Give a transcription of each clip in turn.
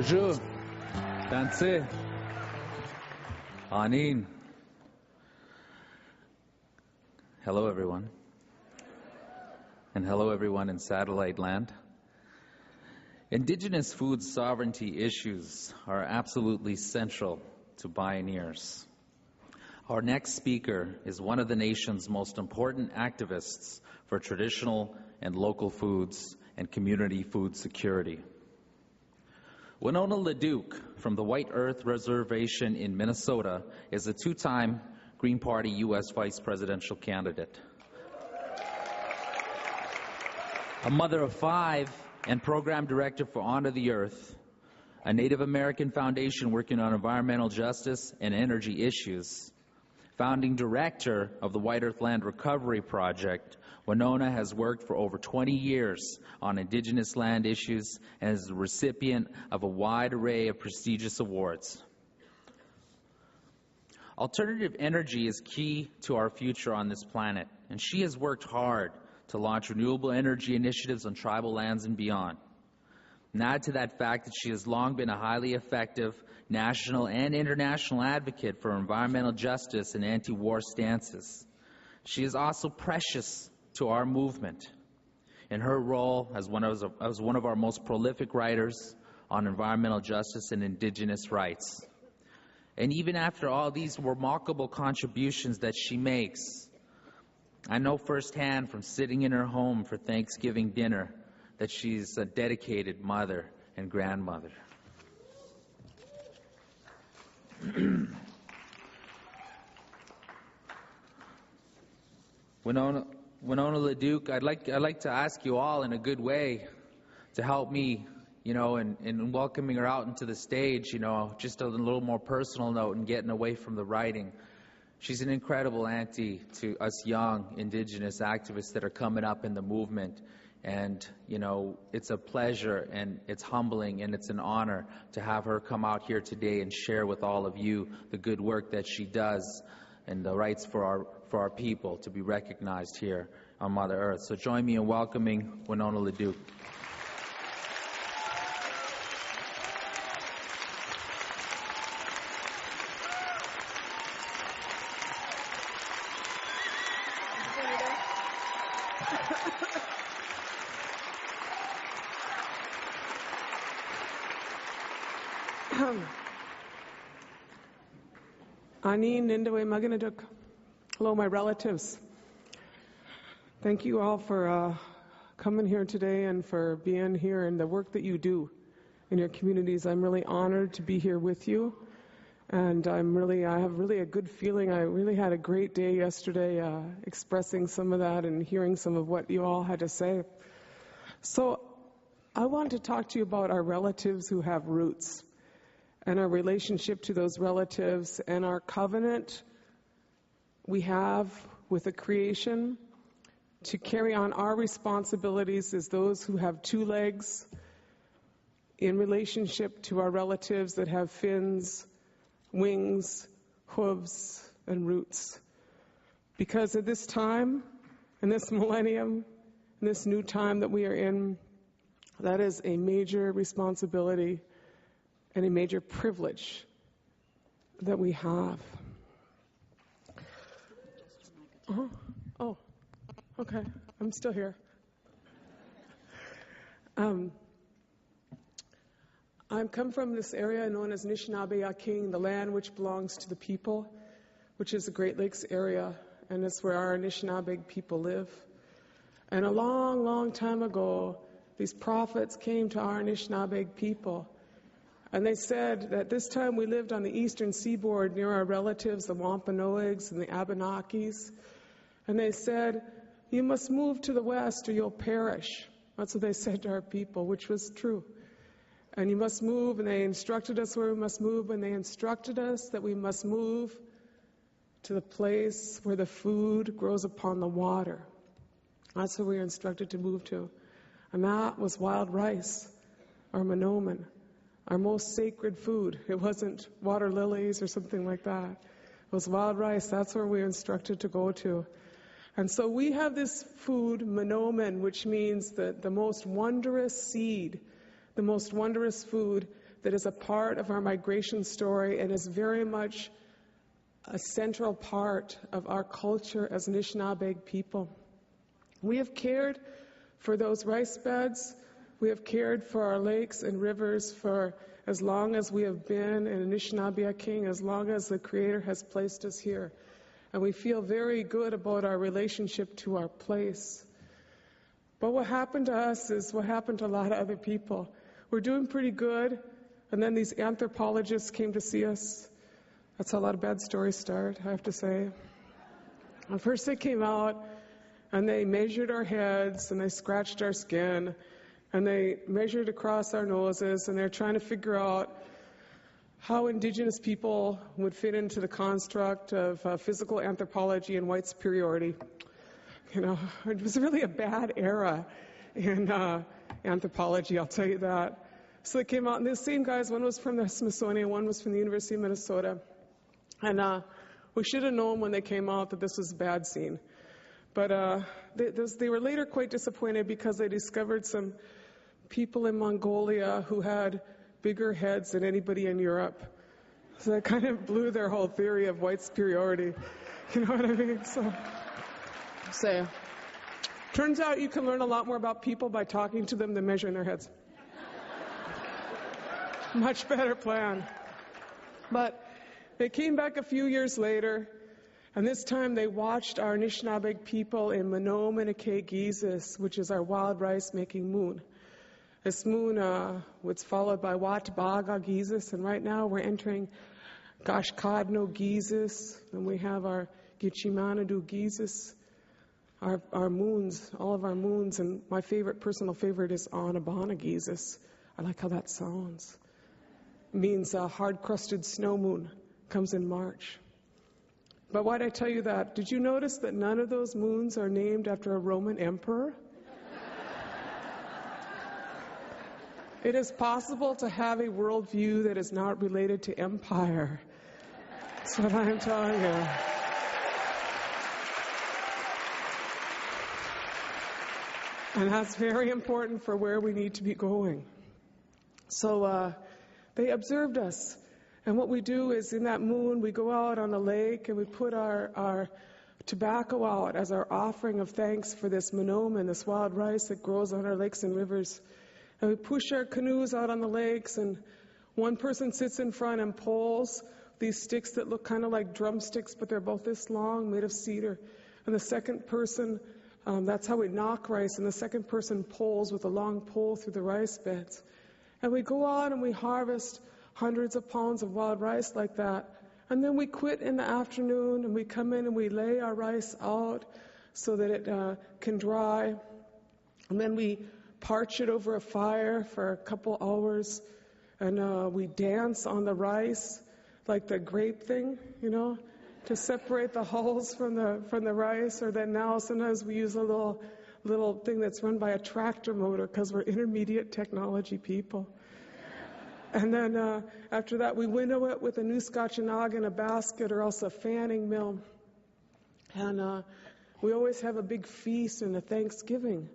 Bonjour. Danse. Anin. Hello, everyone. And hello, everyone in satellite land. Indigenous food sovereignty issues are absolutely central to Bioneers. Our next speaker is one of the nation's most important activists for traditional and local foods and community food security. Winona LaDuke from the White Earth Reservation in Minnesota is a two-time Green Party U.S. vice presidential candidate. A mother of five and program director for Honor the Earth, a Native American foundation working on environmental justice and energy issues. Founding director of the White Earth Land Recovery Project, Winona has worked for over 20 years on Indigenous land issues and is the recipient of a wide array of prestigious awards. Alternative energy is key to our future on this planet, and she has worked hard to launch renewable energy initiatives on tribal lands and beyond. And add to that fact that she has long been a highly effective national and international advocate for environmental justice and anti-war stances. She is also precious to our movement in her role as one of our most prolific writers on environmental justice and Indigenous rights. And even after all these remarkable contributions that she makes, I know firsthand from sitting in her home for Thanksgiving dinner that she's a dedicated mother and grandmother. Winona LaDuke, I'd like to ask you all in a good way to help me, in welcoming her out into the stage, just a little more personal note and getting away from the writing. She's an incredible auntie to us young Indigenous activists that are coming up in the movement. And, it's a pleasure and it's humbling and it's an honor to have her come out here today and share with all of you the good work that she does and the rights for our people to be recognized here on Mother Earth. So join me in welcoming Winona LaDuke. Hello, my relatives. Thank you all for coming here today and for being here and the work that you do in your communities. I'm really honored to be here with you, and I have really a good feeling. I really had a great day yesterday expressing some of that and hearing some of what you all had to say. So I want to talk to you about our relatives who have roots, and our relationship to those relatives and our covenant we have with the creation to carry on our responsibilities as those who have two legs in relationship to our relatives that have fins, wings, hooves, and roots. Because at this time, in this millennium, in this new time that we are in, that is a major responsibility and a major privilege that we have. Oh, okay. I'm still here. I come from this area known as Anishinaabe-Yaking, the land which belongs to the people, which is the Great Lakes area, and it's where our Anishinaabe people live. And a long, long time ago, these prophets came to our Anishinaabe people, and they said that this time we lived on the eastern seaboard near our relatives, the Wampanoags and the Abenakis. And they said, you must move to the west or you'll perish. That's what they said to our people, which was true. And you must move, and they instructed us where we must move, and they instructed us that we must move to the place where the food grows upon the water. That's where we were instructed to move to. And that was wild rice, or monoman, our most sacred food. It wasn't water lilies or something like that. It was wild rice. That's where we were instructed to go to. And so we have this food, monoman, which means the most wondrous seed, the most wondrous food that is a part of our migration story and is very much a central part of our culture as Anishinaabe people. We have cared for those rice beds. We have cared for our lakes and rivers for as long as we have been in Anishinaabe, as long as the Creator has placed us here. And we feel very good about our relationship to our place. But what happened to us is what happened to a lot of other people. We're doing pretty good, and then these anthropologists came to see us. That's how a lot of bad stories start, I have to say. And first they came out, and they measured our heads, and they scratched our skin, and they measured across our noses, and they're trying to figure out how Indigenous people would fit into the construct of physical anthropology and white superiority. You know, it was really a bad era in anthropology, I'll tell you that. So they came out, and the same guys, one was from the Smithsonian, one was from the University of Minnesota. And we should have known when they came out that this was a bad scene. But they were later quite disappointed because they discovered some people in Mongolia who had bigger heads than anybody in Europe. So that kind of blew their whole theory of white superiority. You know what I mean? So turns out you can learn a lot more about people by talking to them than measuring their heads. Much better plan. But they came back a few years later, and this time they watched our Anishinaabe people in Menominee-Gizis, which is our wild rice-making moon. This moon was followed by Watbaga-Gizis, and right now we're entering Gashkadno-Gizis, and we have our Gichimanadu-Gizis, our moons, all of our moons, and my personal favorite is Anabana-Gizis. I like how that sounds. It means hard-crusted snow moon, comes in March. But why did I tell you that? Did you notice that none of those moons are named after a Roman emperor? It is possible to have a worldview that is not related to empire. That's what I'm telling you. And that's very important for where we need to be going. So they observed us. And what we do is in that moon, we go out on the lake and we put our tobacco out as our offering of thanks for this monomen, this wild rice that grows on our lakes and rivers. And we push our canoes out on the lakes, and one person sits in front and pulls these sticks that look kind of like drumsticks, but they're about this long, made of cedar. And the second person, that's how we knock rice, and the second person pulls with a long pole through the rice beds. And we go out and we harvest hundreds of pounds of wild rice like that. And then we quit in the afternoon, and we come in and we lay our rice out so that it can dry. And then we parch it over a fire for a couple hours, and we dance on the rice like the grape thing, you know, to separate the hulls from the rice. Or then now sometimes we use a little thing that's run by a tractor motor because we're intermediate technology people. And then after that, we winnow it with a new Scotchenog in a basket or else a fanning mill. And we always have a big feast and a Thanksgiving.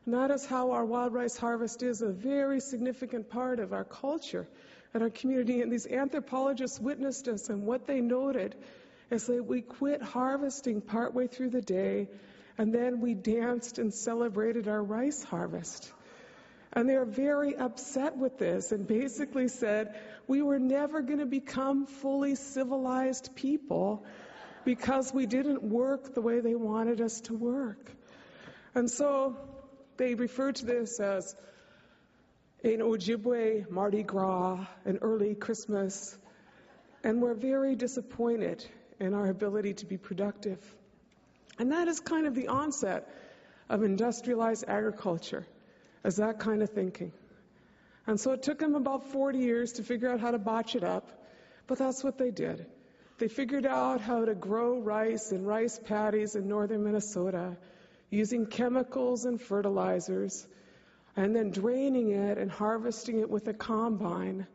And that is how our wild rice harvest is a very significant part of our culture and our community. And these anthropologists witnessed us, and what they noted is that we quit harvesting partway through the day, and then we danced and celebrated our rice harvest. And they are very upset with this and basically said, we were never going to become fully civilized people because we didn't work the way they wanted us to work. And so they refer to this as an Ojibwe Mardi Gras, an early Christmas, and we're very disappointed in our ability to be productive. And that is kind of the onset of industrialized agriculture, as that kind of thinking. And so it took them about 40 years to figure out how to botch it up, but that's what they did. They figured out how to grow rice in rice paddies in northern Minnesota, using chemicals and fertilizers, and then draining it and harvesting it with a combine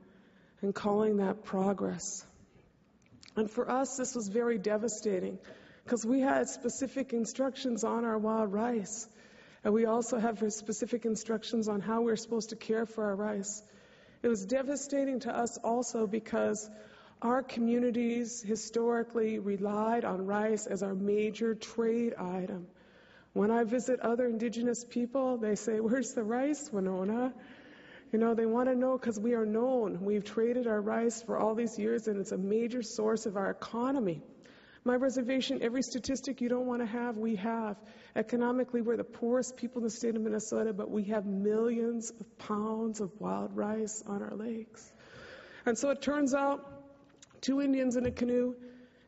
and calling that progress. And for us, this was very devastating because we had specific instructions on our wild rice. And we also have specific instructions on how we're supposed to care for our rice. It was devastating to us also because our communities historically relied on rice as our major trade item. When I visit other Indigenous people, they say, "Where's the rice, Winona?" You know, they want to know because we are known. We've traded our rice for all these years, and it's a major source of our economy. My reservation, every statistic you don't want to have, we have. Economically, we're the poorest people in the state of Minnesota, but we have millions of pounds of wild rice on our lakes. And so it turns out 2 Indians in a canoe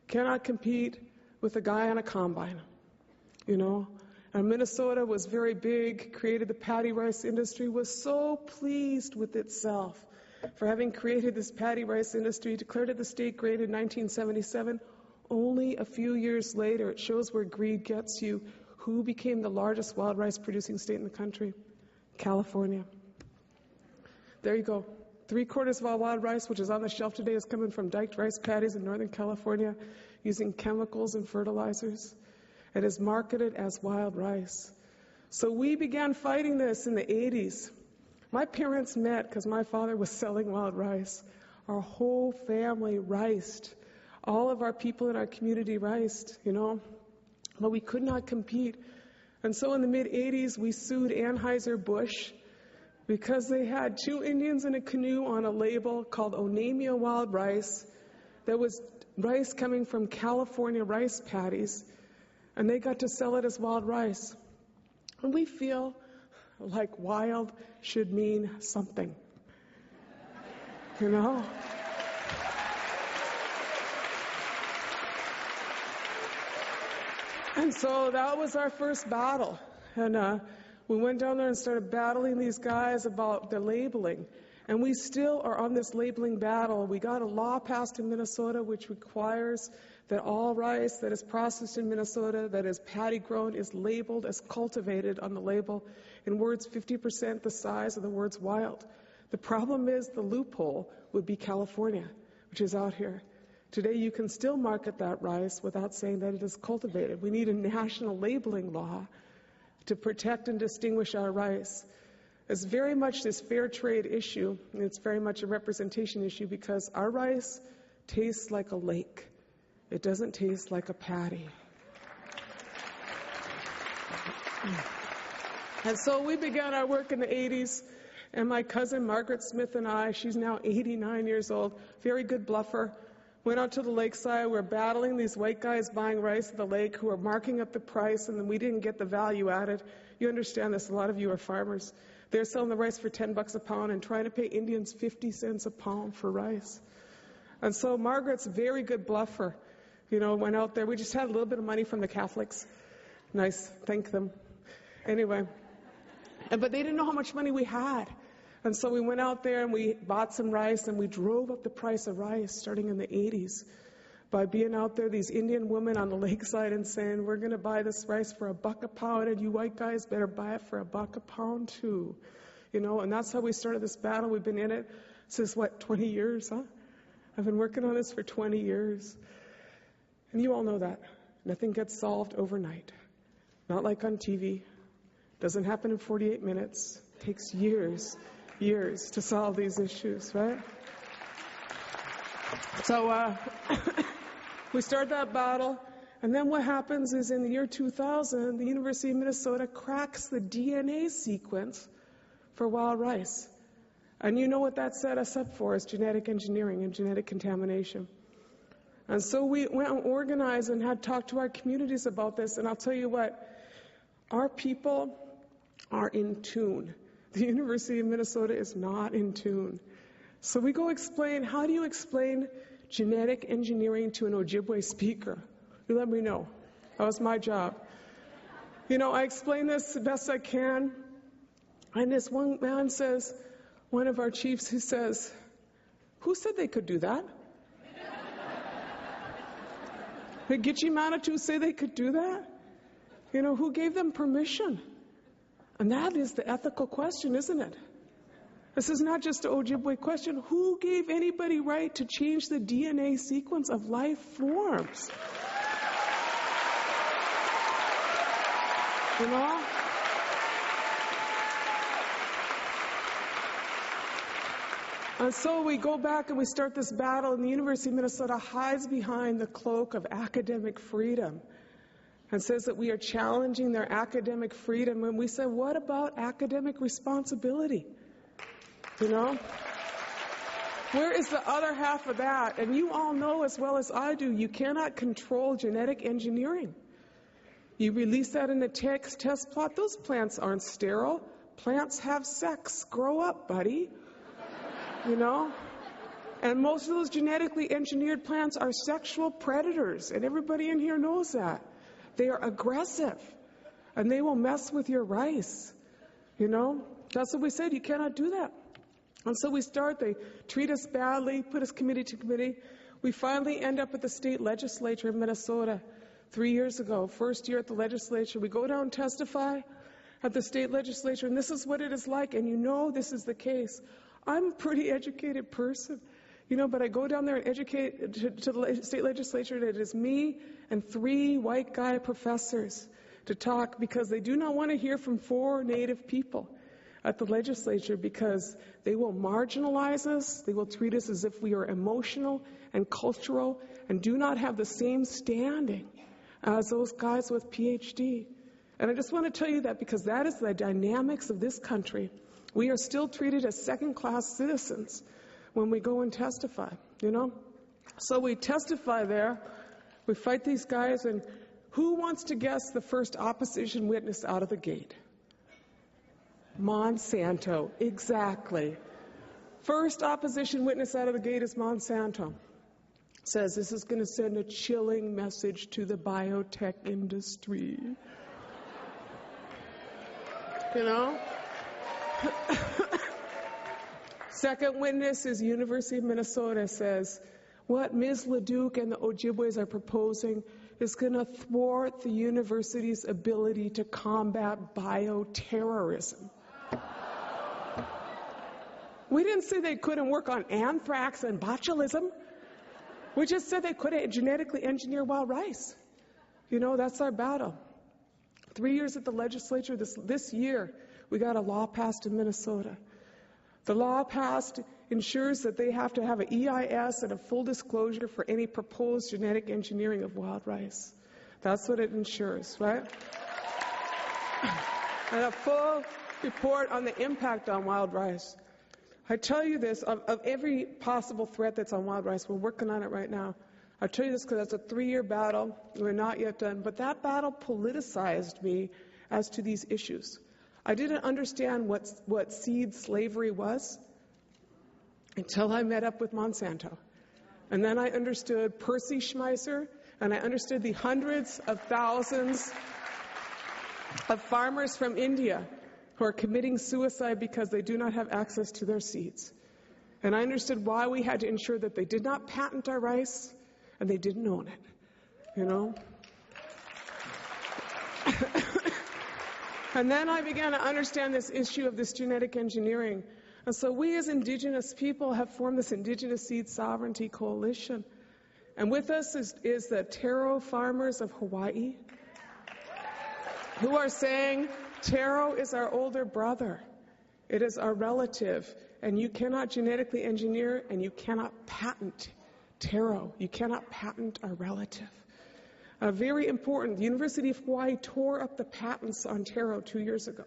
cannot compete with a guy on a combine, you know. And Minnesota was very big, created the paddy rice industry, was so pleased with itself for having created this paddy rice industry, declared it the state great in 1977. Only a few years later, it shows where greed gets you. Who became the largest wild rice producing state in the country? California. There you go. 3/4 of all wild rice, which is on the shelf today, is coming from diked rice paddies in Northern California using chemicals and fertilizers. It is marketed as wild rice. So we began fighting this in the 80s. My parents met because my father was selling wild rice. Our whole family riced. All of our people in our community riced, you know, but we could not compete. And so in the mid-80s, we sued Anheuser-Busch because they had 2 Indians in a canoe on a label called Onamia Wild Rice. That was rice coming from California rice paddies, and they got to sell it as wild rice. And we feel like wild should mean something, you know? And so that was our first battle. And we went down there and started battling these guys about the labeling. And we still are on this labeling battle. We got a law passed in Minnesota which requires that all rice that is processed in Minnesota, that is paddy grown, is labeled as cultivated on the label in words 50% the size of the words wild. The problem is the loophole would be California, which is out here. Today you can still market that rice without saying that it is cultivated. We need a national labeling law to protect and distinguish our rice. It's very much this fair trade issue, and it's very much a representation issue because our rice tastes like a lake. It doesn't taste like a paddy. And so we began our work in the 80s, and my cousin Margaret Smith and I, she's now 89 years old, very good bluffer, went out to the lakeside. We're battling these white guys buying rice at the lake who are marking up the price, and then we didn't get the value added. You understand this, a lot of you are farmers. They're selling the rice for $10 a pound and trying to pay Indians 50 cents a pound for rice. And so Margaret's a very good bluffer. You know, went out there. We just had a little bit of money from the Catholics. Nice, thank them. Anyway, but they didn't know how much money we had. And so we went out there and we bought some rice and we drove up the price of rice starting in the 80s by being out there, these Indian women on the lakeside and saying, "We're going to buy this rice for $1 a pound, and you white guys better buy it for $1 a pound too." You know, and that's how we started this battle. We've been in it since, 20 years, huh? I've been working on this for 20 years. And you all know that. Nothing gets solved overnight. Not like on TV. Doesn't happen in 48 minutes. It takes years to solve these issues, right? So we start that battle, and then what happens is in the year 2000, the University of Minnesota cracks the DNA sequence for wild rice. And you know what that set us up for is genetic engineering and genetic contamination. And so we went and organized and had talked to our communities about this, and I'll tell you what, our people are in tune. The University of Minnesota is not in tune. So we go explain, how do you explain genetic engineering to an Ojibwe speaker? You let me know. That was my job. You know, I explain this the best I can, and this one man says, one of our chiefs, who says, "Who said they could do that? Did Gitche Manitou say they could do that? You know, who gave them permission?" And that is the ethical question, isn't it? This is not just an Ojibwe question. Who gave anybody right to change the DNA sequence of life forms? You know? And so we go back and we start this battle, and the University of Minnesota hides behind the cloak of academic freedom and says that we are challenging their academic freedom. And we say, what about academic responsibility? You know? Where is the other half of that? And you all know as well as I do, you cannot control genetic engineering. You release that in a test plot. Those plants aren't sterile. Plants have sex. Grow up, buddy. You know? And most of those genetically engineered plants are sexual predators, and everybody in here knows that. They are aggressive, and they will mess with your rice. You know? That's what we said. You cannot do that. And so we start. They treat us badly, put us committee to committee. We finally end up at the state legislature of Minnesota 3 years ago. First year at the legislature. We go down and testify at the state legislature, and this is what it is like, and you know this is the case. I'm a pretty educated person, you know, but I go down there and educate to the state legislature, and it is me and 3 white guy professors to talk because they do not want to hear from 4 Native people at the legislature because they will marginalize us, they will treat us as if we are emotional and cultural and do not have the same standing as those guys with PhD. And I just want to tell you that because that is the dynamics of this country. We are still treated as second-class citizens when we go and testify, you know? So we testify there, we fight these guys, and who wants to guess the first opposition witness out of the gate? Monsanto, exactly. First opposition witness out of the gate is Monsanto. Says this is going to send a chilling message to the biotech industry. You know? Second witness is University of Minnesota, says what Ms. LaDuke and the Ojibways are proposing is going to thwart the university's ability to combat bioterrorism. We didn't say they couldn't work on anthrax and botulism. We just said they couldn't genetically engineer wild rice. You know, that's our battle. 3 years at the legislature, this year, we got a law passed in Minnesota. The law passed ensures that they have to have an EIS and a full disclosure for any proposed genetic engineering of wild rice. That's what it ensures, right? And a full report on the impact on wild rice. I tell you this, of every possible threat that's on wild rice, we're working on it right now. I tell you this because that's a 3-year battle. We're not yet done. But that battle politicized me as to these issues. I didn't understand what seed slavery was until I met up with Monsanto. And then I understood Percy Schmeiser, and I understood the hundreds of thousands of farmers from India who are committing suicide because they do not have access to their seeds. And I understood why we had to ensure that they did not patent our rice and they didn't own it, you know? And then I began to understand this issue of this genetic engineering. And so we as Indigenous people have formed this Indigenous Seed Sovereignty Coalition. And with us is the taro farmers of Hawaii who are saying, taro is our older brother. It is our relative. And you cannot genetically engineer and you cannot patent taro. You cannot patent our relative. Very important. The University of Hawaii tore up the patents on taro 2 years ago.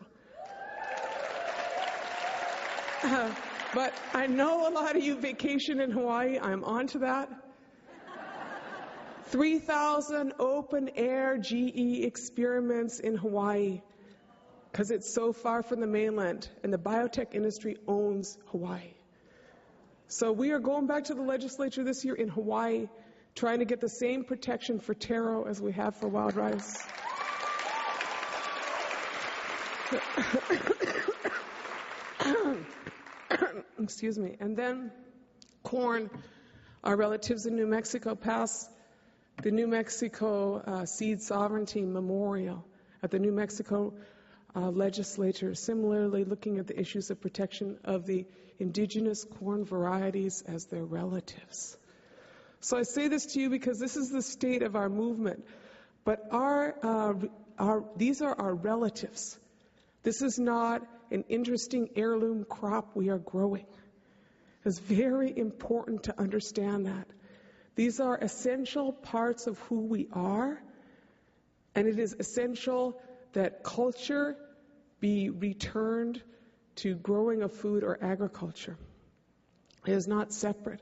But I know a lot of you vacation in Hawaii. I'm on to that. 3,000 open-air GE experiments in Hawaii because it's so far from the mainland, and the biotech industry owns Hawaii. So we are going back to the legislature this year in Hawaii, trying to get the same protection for taro as we have for wild rice. Excuse me. And then corn. Our relatives in New Mexico passed the New Mexico Seed Sovereignty Memorial at the New Mexico legislature, similarly looking at the issues of protection of the indigenous corn varieties as their relatives. So I say this to you because this is the state of our movement. But these are our relatives. This is not an interesting heirloom crop we are growing. It's very important to understand that. These are essential parts of who we are, and it is essential that culture be returned to growing of food or agriculture. It is not separate.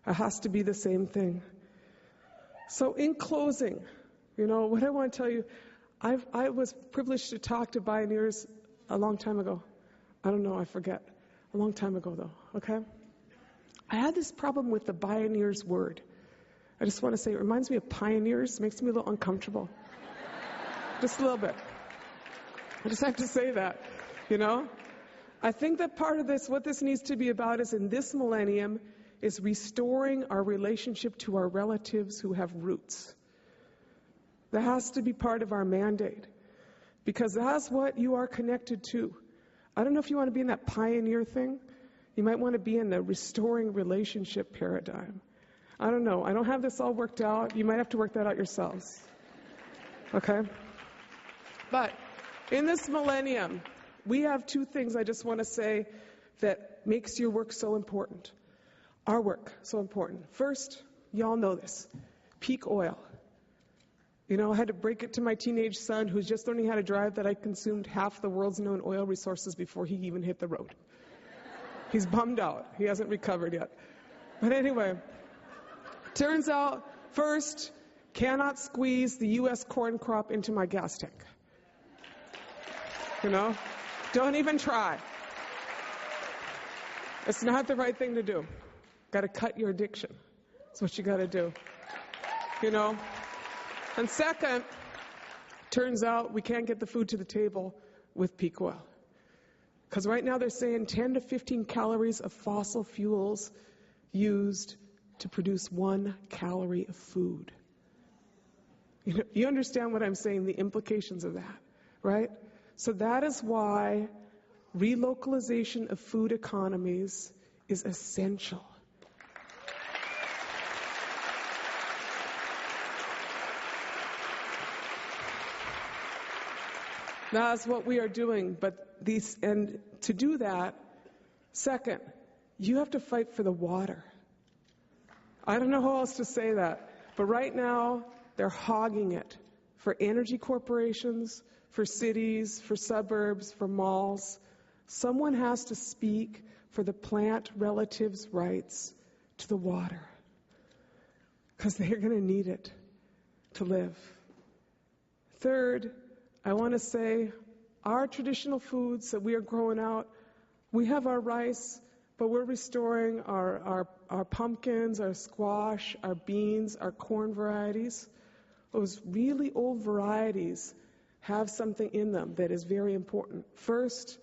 It has to be the same thing. So in closing, what I want to tell you, I was privileged to talk to Bioneers a long time ago. I don't know, I forget. A long time ago, though, okay? I had this problem with the Bioneers word. I just want to say, it reminds me of pioneers. It makes me a little uncomfortable. Just a little bit. I just have to say that, I think that part of this, what this needs to be about is in this millennium, is restoring our relationship to our relatives who have roots. That has to be part of our mandate, because that's what you are connected to. I don't know if you want to be in that pioneer thing. You might want to be in the restoring relationship paradigm. I don't know. I don't have this all worked out. You might have to work that out yourselves. Okay? But in this millennium, we have two things I just want to say that makes your work so important. Our work so important. First, y'all know this. Peak oil. I had to break it to my teenage son who's just learning how to drive that I consumed half the world's known oil resources before he even hit the road. He's bummed out. He hasn't recovered yet. But anyway, turns out, first, cannot squeeze the U.S. corn crop into my gas tank. Don't even try. It's not the right thing to do. Got to cut your addiction. That's what you got to do. And second, turns out we can't get the food to the table with peak oil. Because right now they're saying 10 to 15 calories of fossil fuels used to produce 1 calorie of food. You understand what I'm saying, the implications of that, right? So that is why relocalization of food economies is essential. That's what we are doing. And to do that, second, you have to fight for the water. I don't know how else to say that. But right now, they're hogging it for energy corporations, for cities, for suburbs, for malls. Someone has to speak for the plant relatives' rights to the water, because they're going to need it to live. Third, I want to say our traditional foods that we are growing out, we have our rice, but we're restoring our pumpkins, our squash, our beans, our corn varieties. Those really old varieties have something in them that is very important. First,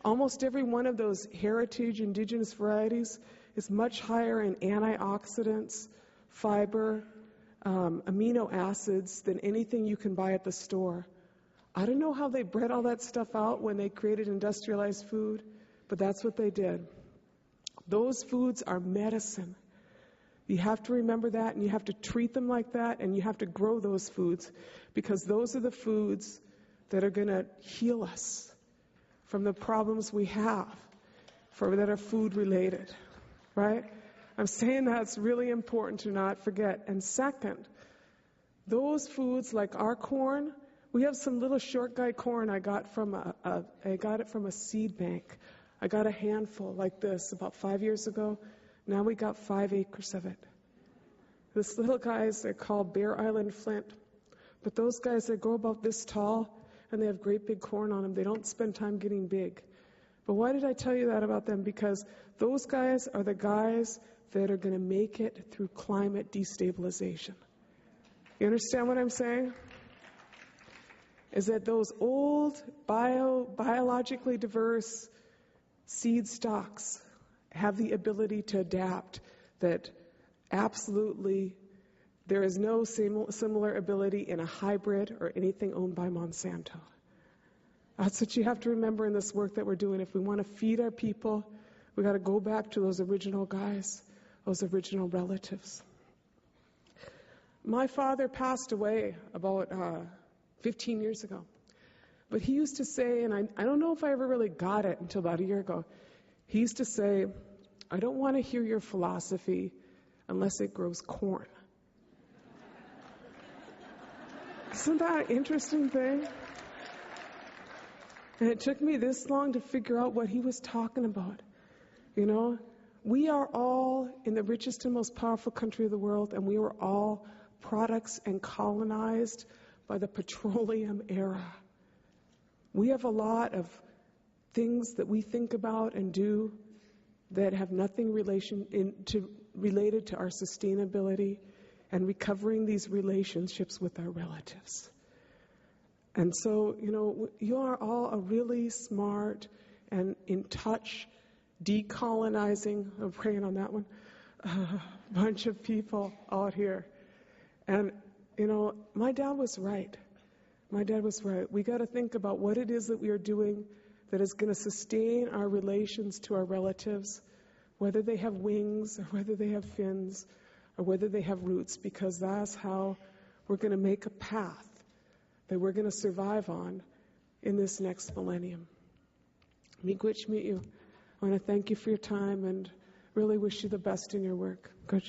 almost every one of those heritage indigenous varieties is much higher in antioxidants, fiber, amino acids than anything you can buy at the store. I don't know how they bred all that stuff out when they created industrialized food, but that's what they did. Those foods are medicine. You have to remember that, and you have to treat them like that, and you have to grow those foods, because those are the foods that are going to heal us from the problems we have that are food related, right? I'm saying that's really important to not forget. And second, those foods like our corn, we have some little short guy corn I got from a seed bank. I got a handful like this about 5 years ago. Now we got 5 acres of it. This little guys, they're called Bear Island Flint. But those guys, they grow about this tall, and they have great big corn on them. They don't spend time getting big. But why did I tell you that about them? Because those guys are the guys that are going to make it through climate destabilization. You understand what I'm saying? Is that those old biologically diverse seed stocks have the ability to adapt, that absolutely there is no similar ability in a hybrid or anything owned by Monsanto. That's what you have to remember in this work that we're doing. If we want to feed our people, we got to go back to those original guys, those original relatives. My father passed away about 15 years ago. But he used to say, and I don't know if I ever really got it until about a year ago, he used to say, I don't want to hear your philosophy unless it grows corn. Isn't that an interesting thing? And it took me this long to figure out what he was talking about. You know, we are all in the richest and most powerful country of the world, and we were all products and colonized by the petroleum era. We have a lot of things that we think about and do that have nothing related to our sustainability and recovering these relationships with our relatives. And so, you know, you are all a really smart and in touch, decolonizing, I'm praying on that one, bunch of people out here. And, you know, my dad was right. My dad was right. We got to think about what it is that we are doing that is going to sustain our relations to our relatives, whether they have wings or whether they have fins or whether they have roots, because that's how we're going to make a path that we're going to survive on in this next millennium. Miigwech meet you. I want to thank you for your time and really wish you the best in your work. Good.